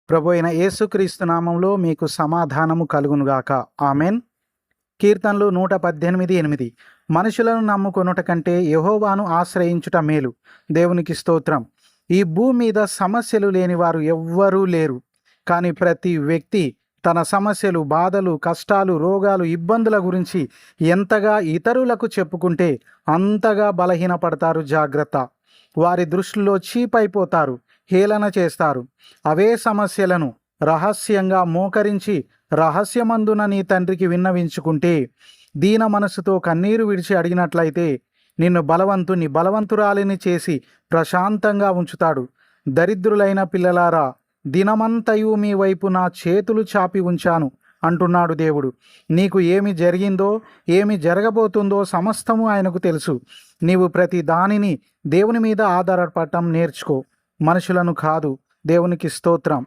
ప్రభు అయిన యేసుక్రీస్తు నామంలో మీకు సమాధానము కలుగునుగాక. ఆమెన్. కీర్తనలు 118:8. మనుషులను నమ్ముకొనుట కంటే యెహోవాను ఆశ్రయించుట మేలు. దేవునికి స్తోత్రం. ఈ భూమి మీద సమస్యలు లేని వారు ఎవ్వరూ లేరు. కానీ ప్రతి వ్యక్తి తన సమస్యలు, బాధలు, కష్టాలు, రోగాలు, ఇబ్బందుల గురించి ఎంతగా ఇతరులకు చెప్పుకుంటే అంతగా బలహీనపడతారు. జాగ్రత్త. వారి దృష్టిలో చీపైపోతారు, హేళన చేస్తారు. అవే సమస్యలను రహస్యంగా మోకరించి రహస్యమందున నీ తండ్రికి విన్నవించుకుంటే, దీన మనసుతో కన్నీరు విడిచి అడిగినట్లయితే నిన్ను బలవంతురాలిని చేసి ప్రశాంతంగా ఉంచుతాడు. దరిద్రులైన పిల్లలారా, దినమంతయు మీ వైపు నా చేతులు చాపి ఉంచాను అంటున్నాడు దేవుడు. నీకు ఏమి జరిగిందో, ఏమి జరగబోతుందో సమస్తము ఆయనకు తెలుసు. నీవు ప్రతి దానిని దేవుని మీద ఆధారపడటం నేర్చుకో, మనుషులను కాదు. దేవునికి స్తోత్రం.